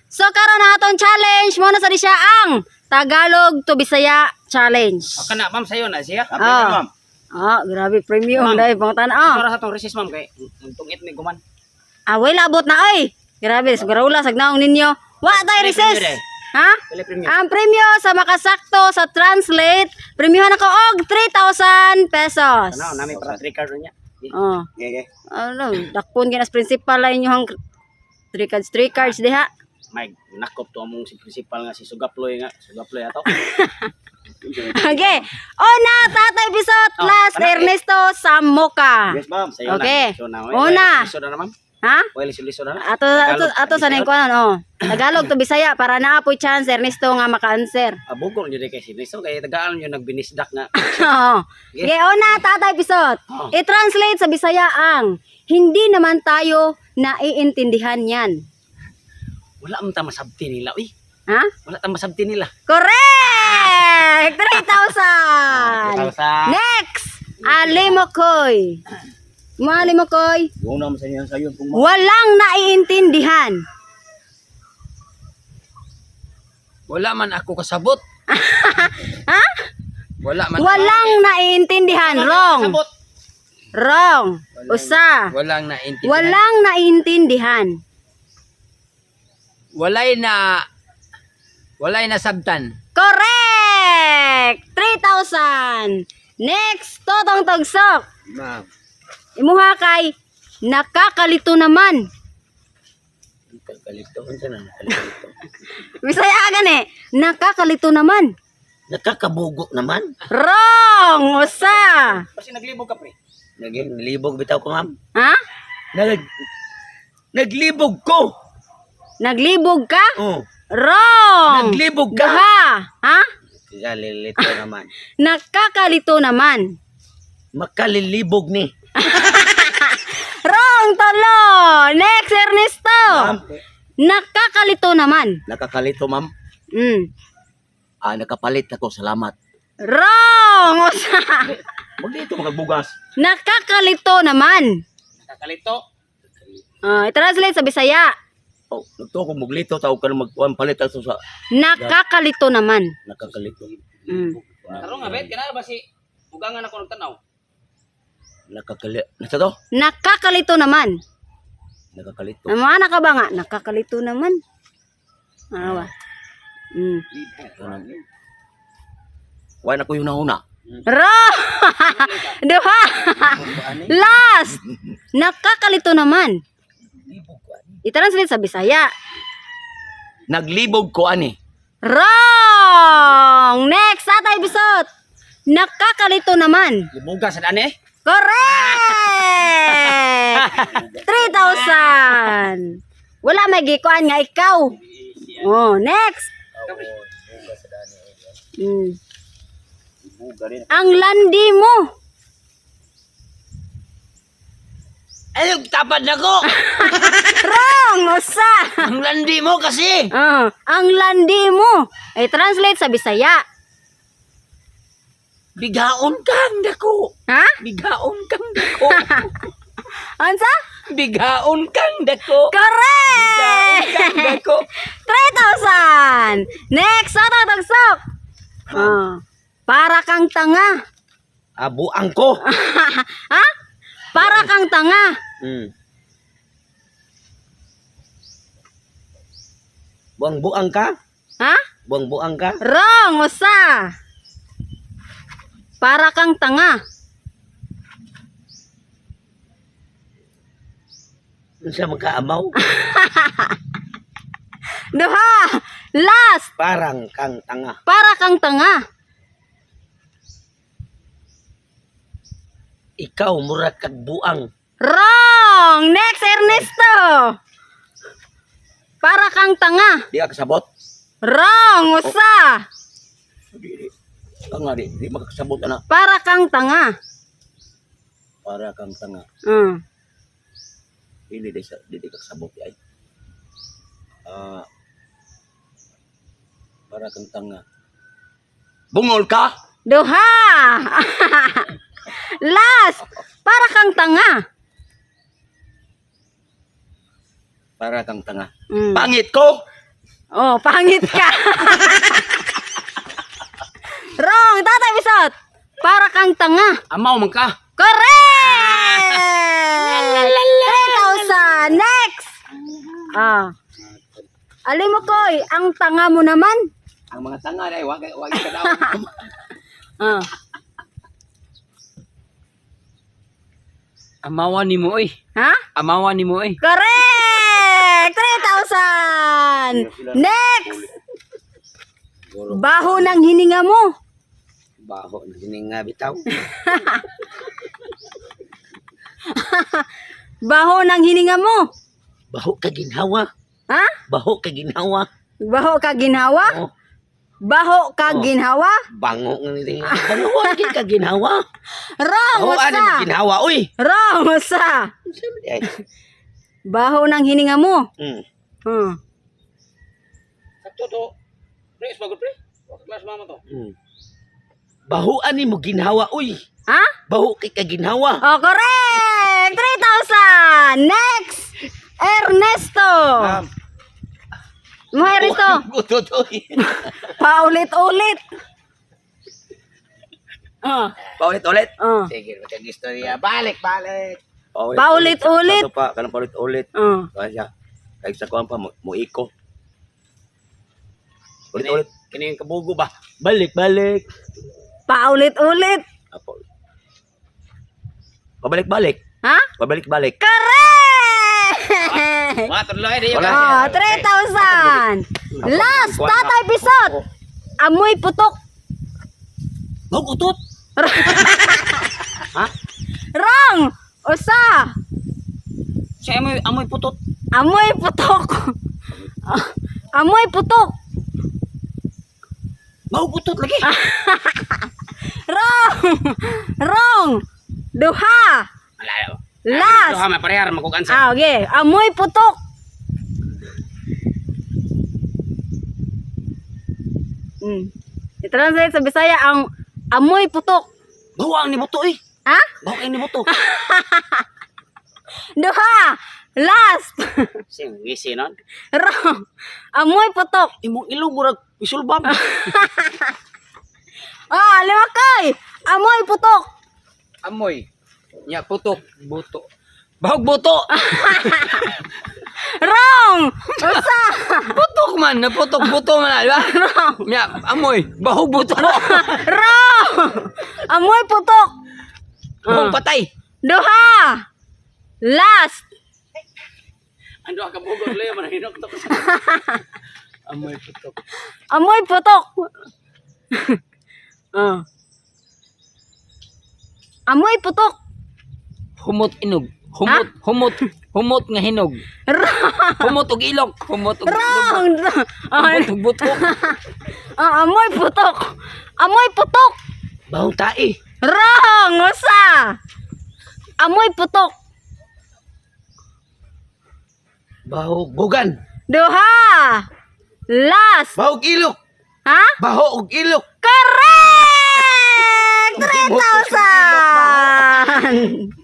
So karon na atong challenge mo na sa di siya ang Tagalog to Bisaya challenge. Aka na ma'am sayo na siya. Ah. Grabe premium Ma'am. dai pangutan. Para sa tong recess ma'am kay tungit ni guman. Way labot na oy. Grabe, siguraula sagnaong ninyo. Wa tay recess. Ha? Pili premium. Ang premyo sa makasakto sa translate, premyohan ako og 3,000 pesos. Ano, nami para 3 card niya. Oh. Okay. Ano, dakpon ginas principal ay inyong 3 cards diha. May nakop to among si principal nga si Sugaploy ato. Okay. Una, Tatay Bisot, last Ernesto Samoka. Yes ma'am, sayo Okay. na. So na. Una. Liso na ma'am. Ha? Well, liso na. Ato sa ning kuan Tagalog to Bisaya para naapoy chance Ernesto nga maka-answer. Abugol jud kay si Liso kay tagaan yo nagbinisdak nga. Oo. Okay, una, Tatay Bisot. Oh. I-translate sa Bisaya ang hindi naman tayo naiintindihan yan. Wala man ta masabti nila, uy. Ha? Wala ta masabti nila. Correct! 3,000! Next! Alimokoy. Malimokoy. Yung naman sa inyo sayo kung Walang naiintindihan. Wala man ako kasabot. Ha? Wala man. Walang naiintindihan. Wrong. Wrong. Usa. Walang naintindihan. Walang naiintindihan. Walay na sabtan. Correct! 3,000. Next, Totong Tugsok. Ma'am. Imuha kay nakakalito naman. kalito unsa na kalito. Bisaya gani. Nakakalito naman. Nakakabugo naman. Wrong! Usa. Kasi naglibog ka pre. Naglibog bitaw ko ma'am. Ha? Naglibog ko. Naglibog ka? Oh. Wrong! Naglibog ka. Duha. Ha? Kalilito naman. Nakakalito naman. Makalilibog ni. Wrong! Tolo! Next, Ernesto. Ma'am. Nakakalito naman. Nakakalito ma'am. Nakapalit ako, salamat. Wrong! Usa. Huwag dito magbugas. Nakakalito naman. Nakakalito? I-translate sa Bisaya. Oh, nagto ko muglito tawag ka na magpalit ato sa Nakakalito naman. nakakalito. Tarong nga bet, kana ba si ugangan ako nagtanaw? Nasa to? Nakakalito naman. Nakakalito. Mana ka ba nga? Nakakalito naman. Ano ba? Wala na ko yung nauna. Wrong! Duha! Last! Nakakalito naman. I-translate sa Bisaya. Naglibog ko ani. Wrong! Next, Tatay Bisot. Nakakalito naman. Libugas sa ani? Correct! 3,000. Wala may gikuan nga ikaw. Oh, next. Ang landi mo. Ay, tapad na ko! Wrong! Usa! Ang landi mo kasi! Ang landi mo. I-translate sa Bisaya. Bigaon kang dako! Ha? Bigaon kang dako! Ansa? Bigaon kang dako! Correct! Bigaon kang dako! 3,000. Next, Tatagsok. Para kang tanga. Abuang ko! Ha? Para kang tanga. Buang-buang ka? Ha? Buang-buang ka? Wrong, usa. Para kang tanga. Ano siya magkaamaw? Duha. Last. Parang kang tanga. Para kang tanga. Ikaw murag kag buang. Wrong. Next, Ernesto. Para kang tanga. Di ka kasabot? Wrong, usa. Tanga di makakasabot ana. Para kang tanga. Para kang tanga. Hindi di ka kasabot ay. Para kang tanga. Bungol ka? Duha. Last. Para kang tanga. Para kang tanga. Mm. Pangit ko? Oh, pangit ka. Wrong. Tatay Bisot. Para kang tanga. Amaw man ka. Correct! 3,000. Next. Alim mo, Koy. Ang tanga mo naman. Ang mga tanga na, wag ka daw. Ah. Amawan ni mo eh. Ha? Amawan ni mo eh. Correct! 3,000. Next. Baho ng hininga mo. Baho na hininga bitaw. Baho ng hininga mo. Baho ka ginhawa. Ha? Baho ka ginhawa. Baho ka ginhawa? Oh, Baho ka ginhawa? bango nga hininga. Bango ka ginhawa. Wrong Baho ani mo sa. ginhawa uy. Wrong sa. Ay. Baho ng hininga mo. Hmm. Sakto to. Pre, bago pre. Kelas mama to. Baho ani mo ginhawa uy. Ha? Baho kay ka ginhawa. Oh, correct! 3,000! Next! Ernesto! Mo Ernesto! Gutot uy. Paulit-ulit! Paulit-ulit. Sige, mag-istorya. Balik. Paulit-ulit. Ito pa, kanang paulit-ulit. Kaya kahit sa kuwan pa, mo iko. Ulit-ulit. Kini yung kabugo ba? Balik. Paulit-ulit! Apo. Pabalik-balik. Ha? Pabalik-balik. Correct! Mga tuloy din yung Oh, 3,000! Last! Tatay Bisot! Amoy putok! Baho utot. Wrong! Usa! Siya amoy putot. Amoy putok! Amoy putok! Baho utot lagi. Wrong! Duha! Malayo. Last! Ito ha, may parehar, makukansa. Okay. Amoy putok! I-translate sa Bisaya ang amoy putok. Baho ang nibuto eh. Ha? Baho ang nibuto. Duha! Last! Sing, ngisi nun. Wrong! Amoy putok! Imong ilong murag isulbam. Limakay! Amoy putok! Amoy. Nya putok. Buto. Bahog buto. Wrong! Usa! Putok man. Naputok buto man. Di ba? Nya amoy. Bahog buto. Wrong! Amoy putok! Bahog patay. Duha! Last! Ando ang kabugo ulit, manahinok to. Amoy putok. Amoy putok! Amoy putok! Humot inog. Humot nga hinog. Humot og ilok. Humot og ilok. Wrong! Humot og buto. Amoy putok! Amoy putok! Baho tae. Wrong! Usa! Amoy putok! Baho bugan. Duha! Last! Baho og ilok. Ha? Baho og ilok. Correct! 3,000!